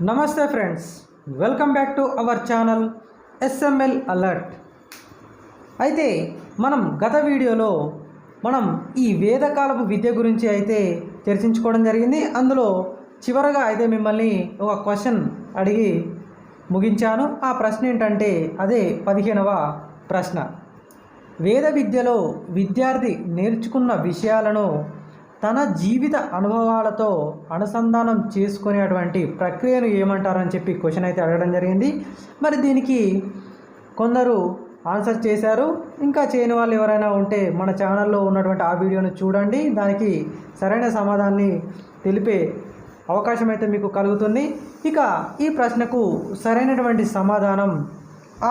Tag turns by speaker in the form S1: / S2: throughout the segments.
S1: నమస్తే friends, welcome back to our channel SML alert. అయితే మనం గత వీడియోలో ఈ వేదకాలపు విద్య గురించి అయితే చర్చించుకోవడం జరిగింది. అందులో చివరగా అయితే మిమ్మల్ని ఒక క్వశ్చన్ అడిగి ముగించాను. ఆ ప్రశ్న ఏంటంటే అదే 15వ ప్రశ్న. వేద విద్యలో విద్యార్థి నేర్చుకున్న విషయాలను తన జీవిత అనుభవాలతో అనుసంధానం చేసుకునేటువంటి ప్రక్రియను ఏమంటారని చెప్పి క్వశ్చన్ అయితే అడగడం జరిగింది. మరి దీనికి కొందరు ఆన్సర్ చేశారు. ఇంకా చేయని వాళ్ళు ఎవరైనా ఉంటే మన ఛానల్లో ఉన్నటువంటి ఆ వీడియోను చూడండి. దానికి సరైన సమాధానాన్ని తెలిపే అవకాశం అయితే మీకు కలుగుతుంది. ఇక ఈ ప్రశ్నకు సరైనటువంటి సమాధానం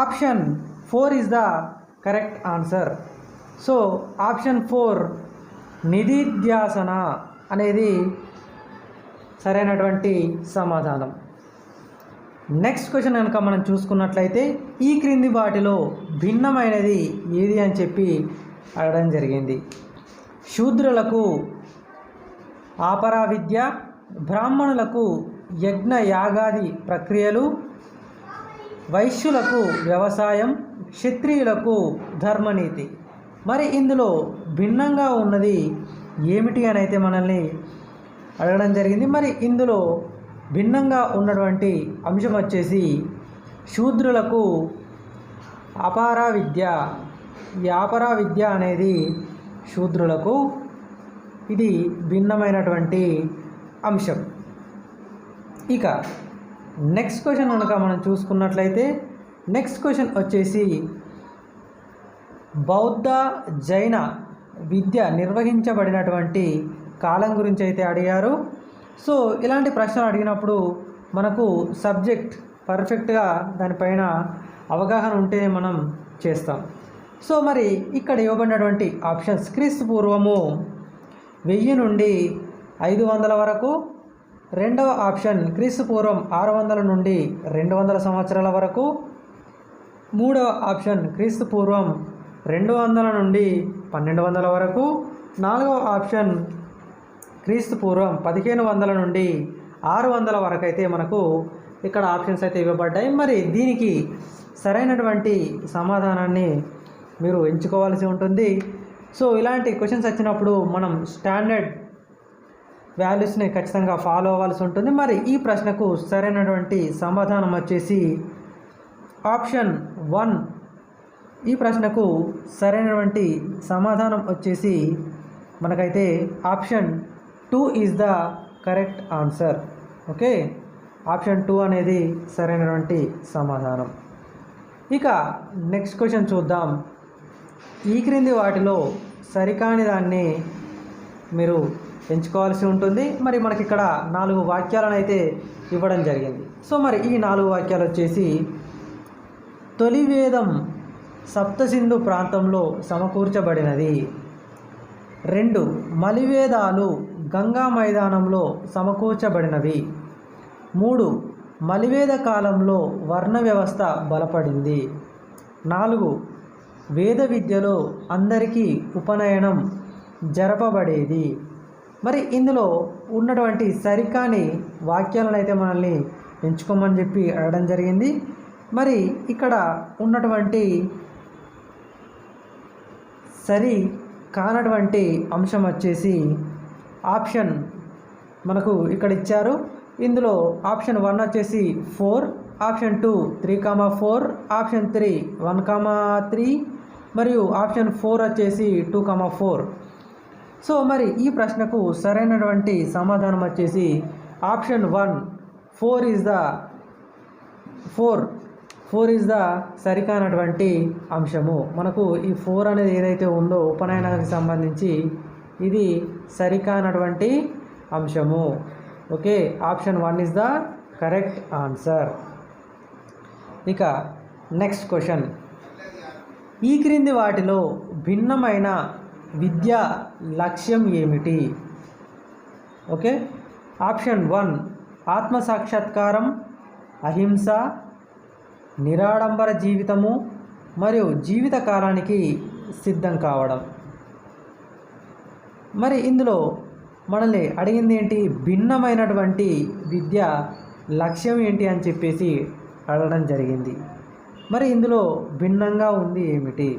S1: option 4 is the correct answer. So option 4 నిధిధ్యాసన అనేది సరైనటువంటి సమాధానం. నెక్స్ట్ క్వశ్చన్ కనుక మనం చూసుకున్నట్లయితే ఈ క్రింది వాటిలో భిన్నమైనది ఏది అని చెప్పి అడగడం జరిగింది. శూద్రులకు ఆపరా విద్య, బ్రాహ్మణులకు యజ్ఞ యాగాది ప్రక్రియలు, వైశ్యులకు వ్యవసాయం, క్షత్రియులకు ధర్మనీతి. మరి ఇందులో భిన్నంగా ఉన్నది ఏమిటి అని అయితే మనల్ని అడగడం జరిగింది. మరి ఇందులో భిన్నంగా ఉన్నటువంటి అంశం వచ్చేసి శూద్రులకు అపారా విద్య. ఈ ఆపరా విద్య అనేది శూద్రులకు ఇది భిన్నమైనటువంటి అంశం. ఇక నెక్స్ట్ క్వశ్చన్ కనుక మనం చూసుకున్నట్లయితే నెక్స్ట్ క్వశ్చన్ వచ్చేసి బౌద్ధ జైన విద్య నిర్వహించబడినటువంటి కాలం గురించి అయితే అడిగారు. సో ఇలాంటి ప్రశ్నలు అడిగినప్పుడు మనకు సబ్జెక్ట్ పర్ఫెక్ట్గా దానిపైన అవగాహన ఉంటేనే మనం చేస్తాం. సో మరి ఇక్కడ ఇవ్వబడినటువంటి ఆప్షన్స్ క్రీస్తు పూర్వము 1000 నుండి 500 వరకు, రెండవ ఆప్షన్ క్రీస్తు పూర్వం 600 నుండి 200 సంవత్సరాల వరకు, మూడవ ఆప్షన్ క్రీస్తు పూర్వం 200 నుండి 1200 వరకు, నాలుగవ ఆప్షన్ క్రీస్తు పూర్వం 1500 నుండి 600 వరకు అయితే మనకు ఇక్కడ ఆప్షన్స్ అయితే ఇవ్వబడ్డాయి. మరి దీనికి సరైనటువంటి సమాధానాన్ని మీరు ఎంచుకోవాల్సి ఉంటుంది. సో ఇలాంటి క్వశ్చన్స్ వచ్చినప్పుడు మనం స్టాండర్డ్ వాల్యూస్ని ఖచ్చితంగా ఫాలో అవ్వాల్సి ఉంటుంది. మరి ఈ ప్రశ్నకు సరైనటువంటి సమాధానం వచ్చేసి ఆప్షన్ 1. ఈ ప్రశ్నకు సరైనటువంటి సమాధానం వచ్చేసి మనకైతే option 2 is the correct answer. Okay, option 2 అనేది సరైనటువంటి సమాధానం. ఇక నెక్స్ట్ క్వశ్చన్ చూద్దాం. ఈ క్రింది వాటిలో సరికాని దాన్ని మీరు ఎంచుకోవాల్సి ఉంటుంది. మరి మనకి ఇక్కడ 4 వాక్యాలను అయితే ఇవ్వడం జరిగింది. సో మరి ఈ 4 వాక్యాలు వచ్చేసి తొలి వేదం సప్తసింధు ప్రాంతంలో సమకూర్చబడినది. 2 మలివేదాలు గంగా మైదానంలో సమకూర్చబడినవి. 3 మలివేద కాలంలో వర్ణ వ్యవస్థ బలపడింది. 4 వేద విద్యలో అందరికీ ఉపనయనం జరపబడేది. మరి ఇందులో ఉన్నటువంటి సరికాని వాక్యాలను అయితే మనల్ని ఎంచుకోమని చెప్పి అడగడం జరిగింది. మరి ఇక్కడ ఉన్నటువంటి సరి కానటువంటి అంశం వచ్చేసి ఆప్షన్ మనకు ఇక్కడ ఇచ్చారు. ఇందులో ఆప్షన్ 1 వచ్చేసి 4, ఆప్షన్ 2 3,4, ఆప్షన్ 3 1,3 మరియు ఆప్షన్ 4 వచ్చేసి 2,4. సో మరి ఈ ప్రశ్నకు సరైనటువంటి సమాధానం వచ్చేసి ఆప్షన్ 1 4 ఈజ్ ద సరికానటువంటి అంశము. మనకు ఈ 4 అనేది ఏదైతే ఉందో ఉపనయనానికి సంబంధించి ఇది సరికానటువంటి అంశము. Okay, option 1 is the correct answer. ఇక నెక్స్ట్ క్వశ్చన్. ఈ క్రింది వాటిలో భిన్నమైన విద్యా లక్ష్యం ఏమిటి? ఓకే, ఆప్షన్ 1 ఆత్మసాక్షాత్కారం, అహింస, నిరాడంబర జీవితము మరియు జీవిత కాలానికి సిద్ధం కావడం. మరి ఇందులో మనల్ని అడిగింది ఏంటి? భిన్నమైనటువంటి విద్య లక్ష్యం ఏంటి అని చెప్పేసి అడగడం జరిగింది. మరి ఇందులో భిన్నంగా ఉంది ఏమిటి?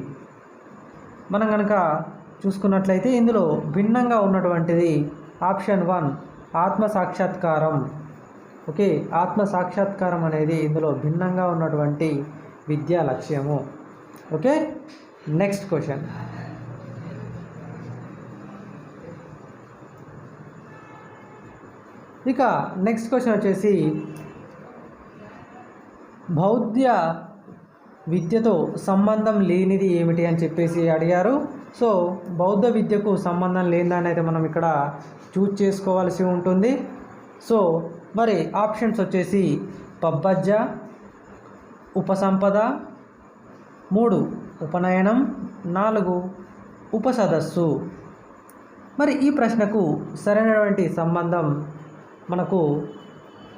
S1: మనం కనుక చూసుకున్నట్లయితే ఇందులో భిన్నంగా ఉన్నటువంటిది ఆప్షన్ 1 ఆత్మ సాక్షాత్కారం. ఓకే, ఆత్మ సాక్షాత్కారం అనేది ఇందులో భిన్నంగా ఉన్నటువంటి విద్యా లక్ష్యము. Okay, next question. ఇక నెక్స్ట్ క్వశ్చన్ వచ్చేసి బౌద్ధ విద్యతో సంబంధం లేనిది ఏమిటి అని చెప్పేసి అడిగారు. సో బౌద్ధ విద్యకు సంబంధం లేనిదాన్ని అయితే మనం ఇక్కడ చూజ్ చేసుకోవాల్సి ఉంటుంది. సో మరి ఆప్షన్స్ వచ్చేసి పబ్బజ్జ, ఉపసంపద, 3 ఉపనయనం, 4 ఉపసదస్సు. మరి ఈ ప్రశ్నకు సరైనటువంటి సంబంధం మనకు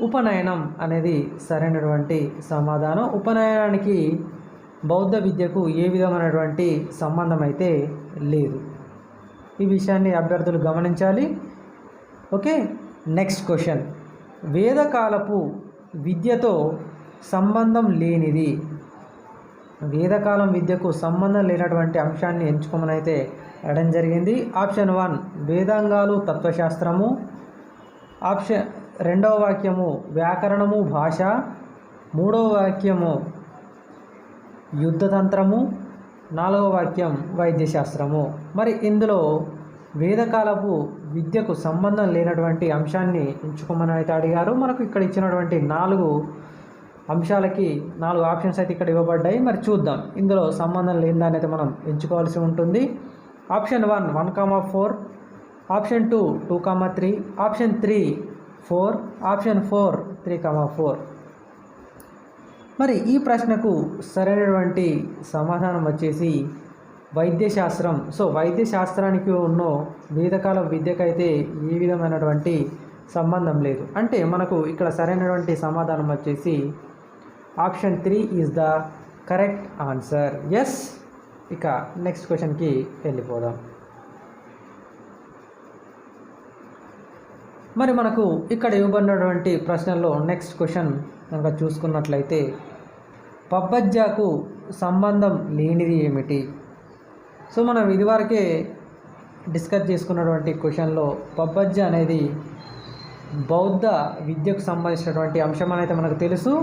S1: ఉపనయనం అనేది సరైనటువంటి సమాధానం. ఉపనయనానికి బౌద్ధ విద్యకు ఏ విధమైనటువంటి సంబంధం అయితే లేదు. ఈ విషయాన్ని అభ్యర్థులు గమనించాలి. Okay, next question. వేదకాలపు విద్యతో సంబంధం లేనిది. వేదకాలం విద్యకు సంబంధం లేనటువంటి అంశాన్ని ఎంచుకోమని అయితే అడగడం జరిగింది. ఆప్షన్ 1 వేదాంగాలు తత్వశాస్త్రము. ఆప్షన్ 2వ వాక్యము వ్యాకరణము భాష. 3వ వాక్యము యుద్ధతంత్రము. 4వ వాక్యం వైద్యశాస్త్రము. మరి ఇందులో వేదకాలపు విద్యకు సంబంధం లేనటువంటి అంశాన్ని ఎంచుకోమని అయితే అడిగారు. మనకు ఇక్కడ ఇచ్చినటువంటి 4 అంశాలకి 4 ఆప్షన్స్ అయితే ఇక్కడ ఇవ్వబడ్డాయి. మరి చూద్దాం ఇందులో సంబంధం లేని దాన్ని అయితే మనం ఎంచుకోవాల్సి ఉంటుంది. Option 1 1,4, option 2 2,3, option 3 4, option 4 3,4. మరి ఈ ప్రశ్నకు సరైనటువంటి సమాధానం వచ్చేసి వైద్యశాస్త్రం. సో వైద్యశాస్త్రానికి ఉన్న వేదకాల విద్యకైతే ఏ విధమైనటువంటి సంబంధం లేదు. అంటే మనకు ఇక్కడ సరైనటువంటి సమాధానం వచ్చేసి option 3 is the correct answer. Yes. ఇక నెక్స్ట్ క్వశ్చన్కి వెళ్ళిపోదాం. మరి మనకు ఇక్కడ ఇవ్వబడినటువంటి ప్రశ్నల్లో నెక్స్ట్ క్వశ్చన్ కనుక చూసుకున్నట్లయితే పబ్బజ్జకు సంబంధం లేనిది ఏమిటి? సో మనం ఇదివరకే డిస్కస్ చేసుకున్నటువంటి క్వశ్చన్లో పబ్బజ్జ అనేది బౌద్ధ విద్యకు సంబంధించినటువంటి అంశం అనేది మనకు తెలుసు.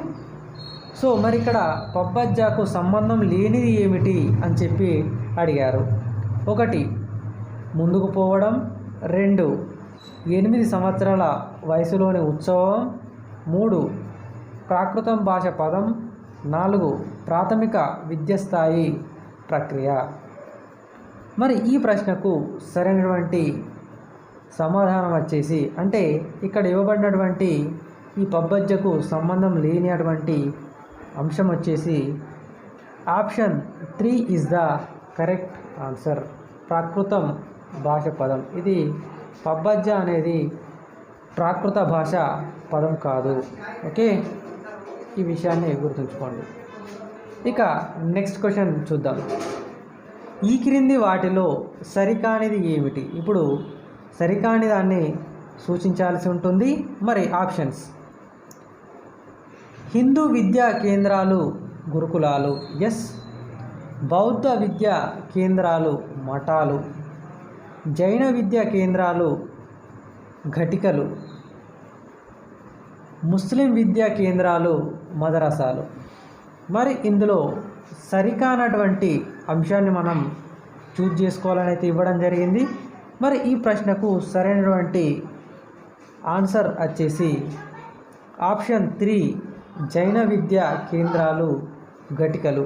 S1: సో మరి ఇక్కడ పబ్బజ్జకు సంబంధం లేనిది ఏమిటి అని చెప్పి అడిగారు. 1 ముందుకు పోవడం, 2 8 సంవత్సరాల వయసులోని ఉత్సవం, 3 ప్రాకృతం భాష పదం, 4 ప్రాథమిక విద్య స్థాయి ప్రక్రియ. మరి ఈ ప్రశ్నకు సరైనటువంటి సమాధానం వచ్చేసి అంటే ఇక్కడ ఇవ్వబడినటువంటి ఈ పబ్బజ్జకు సంబంధం లేనిటువంటి అంశం వచ్చేసి option 3 is the correct answer. ప్రాకృతం భాష పదం. ఇది పబ్బజ్జ అనేది ప్రాకృత భాష పదం కాదు. ఓకే, ఈ విషయాన్ని గుర్తుంచుకోండి. ఇక నెక్స్ట్ క్వశ్చన్ చూద్దాం. ఈ క్రింది వాటిలో సరికానిది ఏమిటి? ఇప్పుడు సరికాని దాన్ని సూచించాల్సి ఉంటుంది. మరి ఆప్షన్స్: హిందూ విద్యా కేంద్రాలు గురుకులాలు. ఎస్. బౌద్ధ విద్యా కేంద్రాలు మఠాలు. జైన విద్యా కేంద్రాలు ఘటికలు. ముస్లిం విద్యా కేంద్రాలు మదరసాలు. మరి ఇందులో సరికానటువంటి అంశాన్ని మనం చూజ్ చేసుకోవాలని అయితే ఇవ్వడం జరిగింది. మరి ఈ ప్రశ్నకు సరైనటువంటి ఆన్సర్ వచ్చేసి ఆప్షన్ 3 జైన విద్యా కేంద్రాలు ఘటికలు.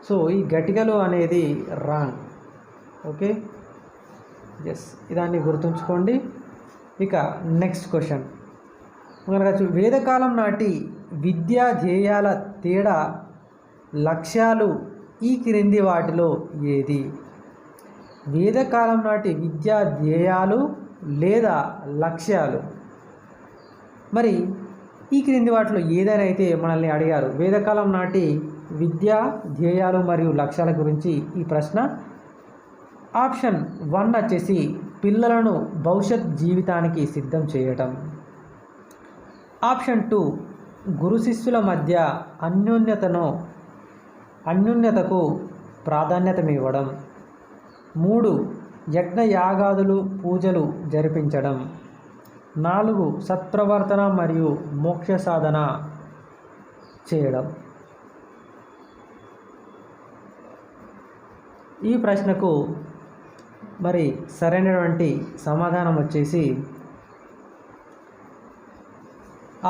S1: సో ఈ ఘటికలు అనేది రాంగ్. ఓకే, ఎస్, ఇదాన్ని గుర్తుంచుకోండి. ఇక నెక్స్ట్ క్వశ్చన్ కనుక వేదకాలం నాటి విద్యా ధ్యేయాల తేడా లక్ష్యాలు ఈ క్రింది వాటిలో ఏది? వేదకాలం నాటి విద్యా ధ్యేయాలు లేదా లక్ష్యాలు. మరి ఈ క్రింది వాటిలో ఏదైనా అయితే మనల్ని అడిగారు. వేదకాలం నాటి విద్యా ధ్యేయాలు మరియు లక్ష్యాల గురించి ఈ ప్రశ్న. ఆప్షన్ 1 వచ్చేసి పిల్లలను భవిష్యత్ జీవితానికి సిద్ధం చేయటం. ఆప్షన్ 2 గురు శిష్యుల మధ్య అన్యోన్యతకు ప్రాధాన్యతనివ్వడం. 3 యజ్ఞ యాగాదులు పూజలు జరిపించడం. 4 సత్ప్రవర్తన మరియు మోక్ష సాధన చేయడం. ఈ ప్రశ్నకు మరి సరైనటువంటి సమాధానం వచ్చేసి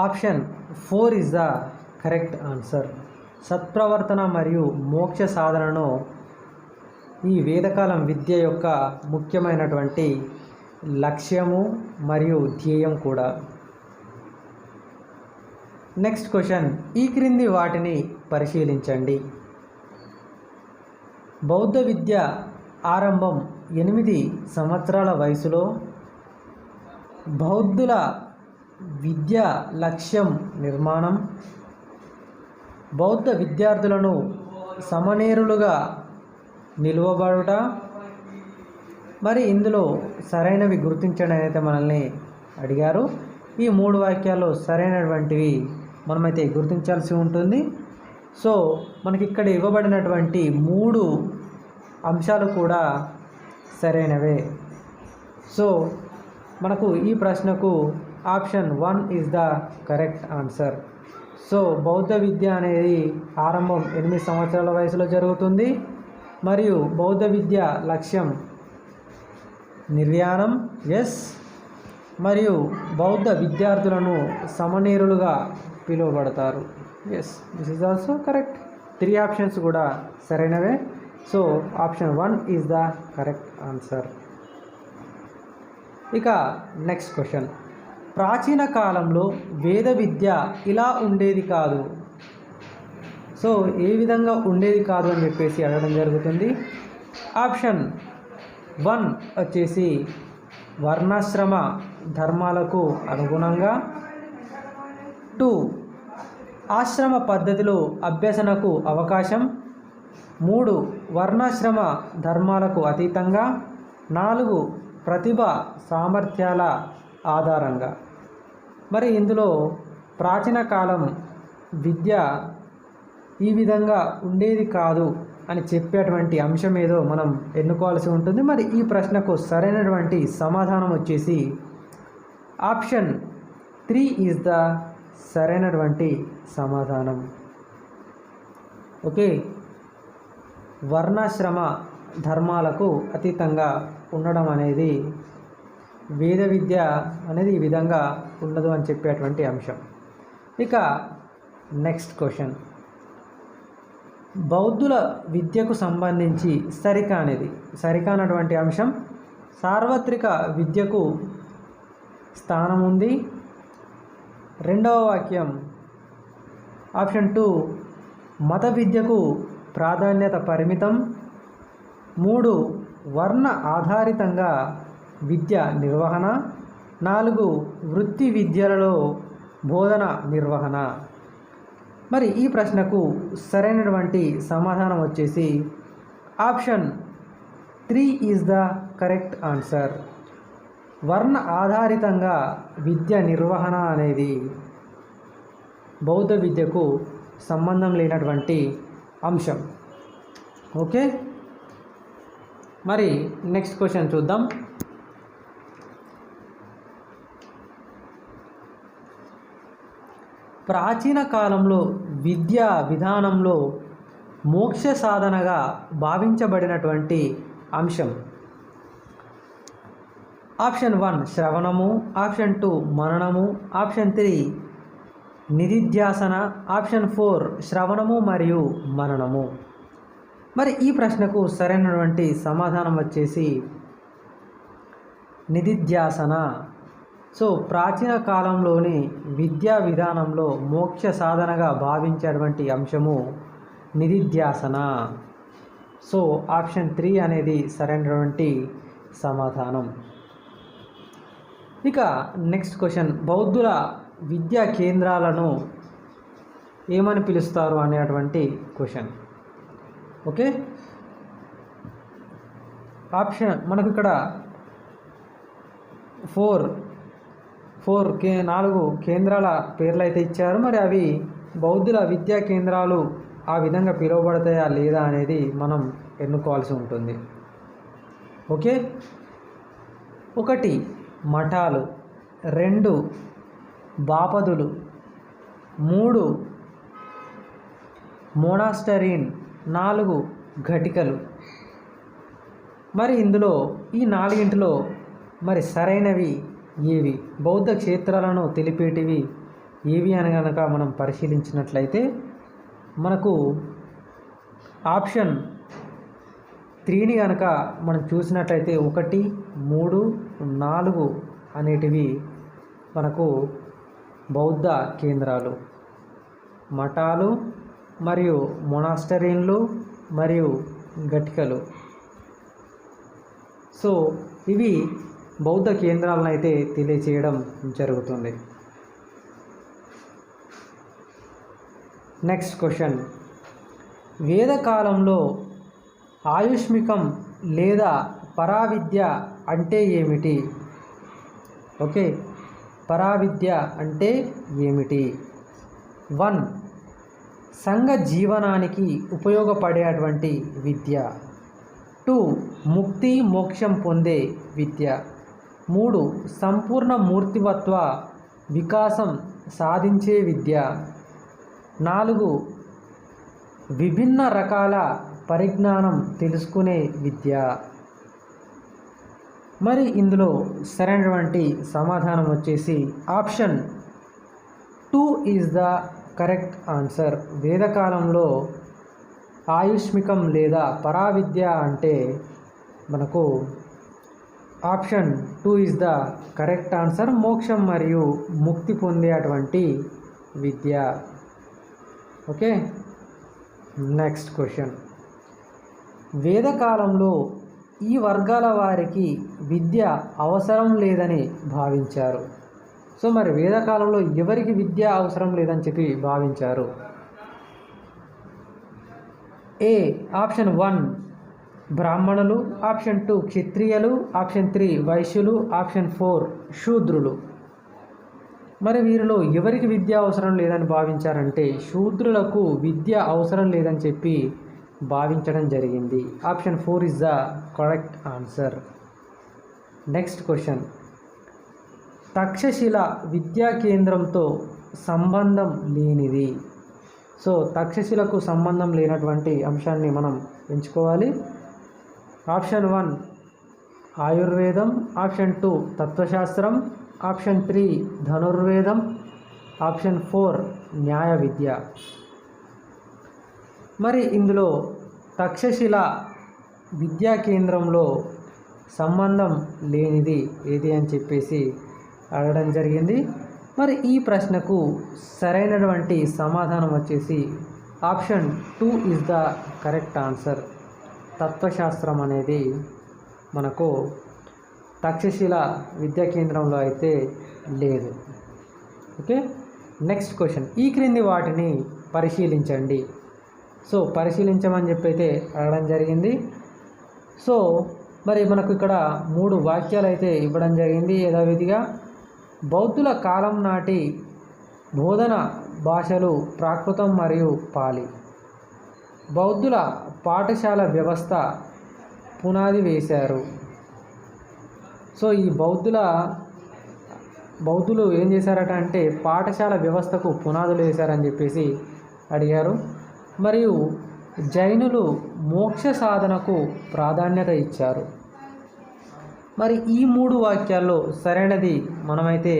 S1: option 4 is the correct answer. సత్ప్రవర్తన మరియు మోక్ష సాధనను ఈ వేదకాలం విద్య యొక్క ముఖ్యమైనటువంటి లక్ష్యము మరియు ధ్యేయం కూడా. నెక్స్ట్ క్వశ్చన్, ఈ క్రింది వాటిని పరిశీలించండి. బౌద్ధ విద్య ఆరంభం 8 సంవత్సరాల వయసులో. బౌద్ధుల విద్య లక్ష్యం నిర్మాణం. బౌద్ధ విద్యార్థులను సమనేరులుగా నిలువబడుట. మరి ఇందులో సరైనవి గుర్తించండి అయితే మనల్ని అడిగారు. ఈ 3 వాక్యాల్లో సరైనటువంటివి మనమైతే గుర్తించాల్సి ఉంటుంది. సో మనకి ఇక్కడ ఇవ్వబడినటువంటి 3 అంశాలు కూడా సరైనవే. సో మనకు ఈ ప్రశ్నకు option 1 is the correct answer. So బౌద్ధ విద్య అనేది ఆరంభం 8 సంవత్సరాల వయసులో జరుగుతుంది మరియు బౌద్ధ విద్య లక్ష్యం నిర్యాణం, ఎస్, మరియు బౌద్ధ విద్యార్థులను సమనేరులుగా పిలువబడతారు, yes. This is also correct. 3 options కూడా సరైనవే. So option 1 is the correct answer. ఇక నెక్స్ట్ క్వశ్చన్, ప్రాచీన కాలంలో వేద విద్య ఇలా ఉండేది కాదు. సో ఏ విధంగా ఉండేది కాదు అని చెప్పేసి అడగడం జరుగుతుంది. ఆప్షన్ 1 వచ్చేసి వర్ణాశ్రమ ధర్మాలకు అనుగుణంగా. 2 ఆశ్రమ పద్ధతిలో అభ్యసనకు అవకాశం. 3 వర్ణాశ్రమ ధర్మాలకు అతీతంగా. 4 ప్రతిభ సామర్థ్యాల ఆధారంగా. మరి ఇందులో ప్రాచీన కాలం విద్య ఈ విధంగా ఉండేది కాదు అని చెప్పేటువంటి అంశం ఏదో మనం ఎన్నుకోవాల్సి ఉంటుంది. మరి ఈ ప్రశ్నకు సరైనటువంటి సమాధానం వచ్చేసి ఆప్షన్ 3 ఈజ్ ద సరైనటువంటి సమాధానం. ఓకే, వర్ణాశ్రమ ధర్మాలకు అతీతంగా ఉండడం అనేది వేద విద్య అనేది ఈ విధంగా ఉండదు అని చెప్పేటువంటి అంశం. ఇక నెక్స్ట్ క్వశ్చన్, బౌద్ధుల విద్యకు సంబంధించి సరికానటువంటి అంశం. సార్వత్రిక విద్యకు స్థానం ఉంది. 2వ వాక్యం ఆప్షన్ 2 మత విద్యకు ప్రాధాన్యత పరిమితం. 3 వర్ణ ఆధారితంగా విద్య నిర్వహణ. 4 వృత్తి విద్యలలో బోధన నిర్వహణ. మరి ఈ ప్రశ్నకు సరైనటువంటి సమాధానం వచ్చేసి option 3 is the correct answer. వర్ణ ఆధారితంగా విద్య నిర్వహణ అనేది బౌద్ధ విద్యకు సంబంధం లేనటువంటి అంశం. ఓకే, మరి నెక్స్ట్ క్వశ్చన్ చూద్దాం. ప్రాచీన కాలంలో విద్యా విధానంలో మోక్ష సాధనగా భావించబడినటువంటి అంశం. ఆప్షన్ 1 శ్రవణము. ఆప్షన్ 2 మననము. ఆప్షన్ 3 నిధిధ్యాసన. ఆప్షన్ 4 శ్రవణము మరియు మననము. మరి ఈ ప్రశ్నకు సరైనటువంటి సమాధానం వచ్చేసి నిధిధ్యాసన. సో ప్రాచీన కాలంలోని విద్యా విధానంలో మోక్ష సాధనగా భావించేటువంటి అంశము నిధిధ్యాసన. సో ఆప్షన్ 3 అనేది సరైనటువంటి సమాధానం. ఇక నెక్స్ట్ క్వశ్చన్, బౌద్ధుల విద్యా కేంద్రాలను ఏమని పిలుస్తారు అనేటువంటి క్వశ్చన్. ఓకే, ఆప్షన్ మనకు ఇక్కడ 4 కేంద్రాల పేర్లు అయితే ఇచ్చారు. మరి అవి బౌద్ధుల విద్యా కేంద్రాలు ఆ విధంగా పిలువబడతాయా లేదా అనేది మనం ఎన్నుకోవాల్సి ఉంటుంది. ఓకే, 1 మఠాలు, 2 బాపదులు, 3 మోనాస్టరీన్, 4 ఘటికలు. మరి ఇందులో ఈ 4 మరి సరైనవి ఏవి, బౌద్ధ క్షేత్రాలను తెలిపేటివి ఏవి అని కనుక మనం పరిశీలించినట్లయితే మనకు ఆప్షన్ 3ని కనుక మనం చూసినట్లయితే 1, 3, 4 అనేటివి మనకు బౌద్ధ కేంద్రాలు, మఠాలు మరియు మొనాస్టరీన్లు మరియు ఘటికలు. సో ఇవి బౌద్ధ కేంద్రాలను అయితే తెలియచేయడం జరుగుతుంది. నెక్స్ట్ క్వశ్చన్, వేదకాలంలో ఆయుష్మికం లేదా పరావిద్య అంటే ఏమిటి? ఓకే, పరావిద్య అంటే ఏమిటి? 1 సంఘ జీవనానికి ఉపయోగపడేటువంటి విద్య. 2 ముక్తి మోక్షం పొందే విద్య. 3 సంపూర్ణ మూర్తివత్వ వికాసం సాధించే విద్య. 4 విభిన్న రకాల పరిజ్ఞానం తెలుసుకునే విద్య. మరి ఇందులో సరైనటువంటి సమాధానం వచ్చేసి option 2 is the correct answer. వేదకాలంలో ఆయుష్మికం లేదా పరావిద్య అంటే మనకు option 2 is the correct answer. మోక్షం మరియు ముక్తి పొందేటువంటి విద్య. ఓకే, నెక్స్ట్ క్వశ్చన్, వేదకాలంలో ఈ వర్గాల వారికి విద్య అవసరం లేదని భావించారు. సో మరి వేదకాలంలో ఎవరికి విద్య అవసరం లేదని చెప్పి భావించారు? ఏ ఆప్షన్ 1 బ్రాహ్మణులు, ఆప్షన్ 2 క్షత్రియులు, ఆప్షన్ 3 వైశ్యులు, ఆప్షన్ 4 శూద్రులు. మరి వీరిలో ఎవరికి విద్య అవసరం లేదని భావించారంటే శూద్రులకు విద్య అవసరం లేదని చెప్పి భావించడం జరిగింది. Option 4 is the correct answer. Next question, Takshashila విద్యా కేంద్రంతో సంబంధం లేనిది. సో తక్షశిలకు సంబంధం లేనటువంటి అంశాన్ని మనం ఎంచుకోవాలి. ఆప్షన్ 1 ఆయుర్వేదం, ఆప్షన్ 2 తత్వశాస్త్రం, ఆప్షన్ 3 ధనుర్వేదం, ఆప్షన్ 4 న్యాయ విద్య. మరి ఇందులో తక్షశిల విద్యా కేంద్రంలో సంబంధం లేనిది ఏది అని చెప్పేసి అడగడం జరిగింది. మరి ఈ ప్రశ్నకు సరైనటువంటి సమాధానం వచ్చేసి option 2 is the correct answer. తత్వశాస్త్రం అనేది మనకు తక్షశిల విద్యా కేంద్రంలో అయితే లేదు. ఓకే, నెక్స్ట్ క్వశ్చన్, ఈ క్రింది వాటిని పరిశీలించండి. సో పరిశీలించమని చెప్పి అయితే అడగడం జరిగింది. సో మరి మనకు ఇక్కడ 3 వాక్యాలు అయితే ఇవ్వడం జరిగింది. యథావిధిగా బౌద్ధుల కాలం నాటి బోధన భాషలు ప్రాకృతం మరియు పాలి. బౌద్ధుల పాఠశాల వ్యవస్థ పునాది వేశారు. సో ఈ బౌద్ధులు ఏం చేశారట అంటే పాఠశాల వ్యవస్థకు పునాదులు వేశారని చెప్పేసి అడిగారు. మరియు జైనులు మోక్ష సాధనకు ప్రాధాన్యత ఇచ్చారు. మరి ఈ 3 వాక్యాల్లో సరైనది మనమైతే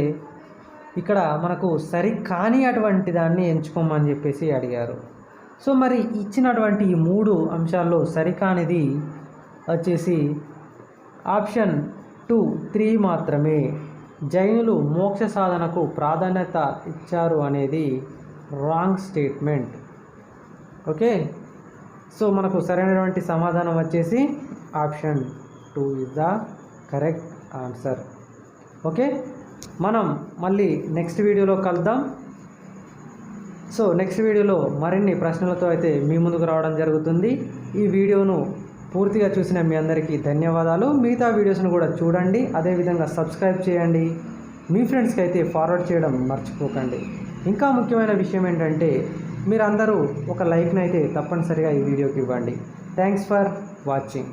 S1: ఇక్కడ మనకు సరికాని అటువంటి దాన్ని ఎంచుకోమని చెప్పేసి అడిగారు. సో మరి ఇచ్చినటువంటి ఈ 3 అంశాల్లో సరికానిది వచ్చేసి ఆప్షన్ 2, 3 మాత్రమే. జైనులు మోక్ష సాధనకు ప్రాధాన్యత ఇచ్చారు అనేది రాంగ్ స్టేట్మెంట్. ఓకే, సో మనకు సరైనటువంటి సమాధానం వచ్చేసి option 2 is the correct answer. Okay, మనం మళ్ళీ నెక్స్ట్ వీడియోలో కలుద్దాం. సో నెక్స్ట్ వీడియోలో మరిన్ని ప్రశ్నలతో అయితే మీ ముందుకు రావడం జరుగుతుంది. ఈ వీడియోను పూర్తిగా చూసిన మీ అందరికీ ధన్యవాదాలు. మిగతా వీడియోస్ను కూడా చూడండి, అదేవిధంగా సబ్స్క్రైబ్ చేయండి, మీ ఫ్రెండ్స్కి అయితే ఫార్వర్డ్ చేయడం మర్చిపోకండి. ఇంకా ముఖ్యమైన విషయం ఏంటంటే మీరందరూ ఒక లైక్ని అయితే తప్పనిసరిగా ఈ వీడియోకి ఇవ్వండి. Thanks for watching.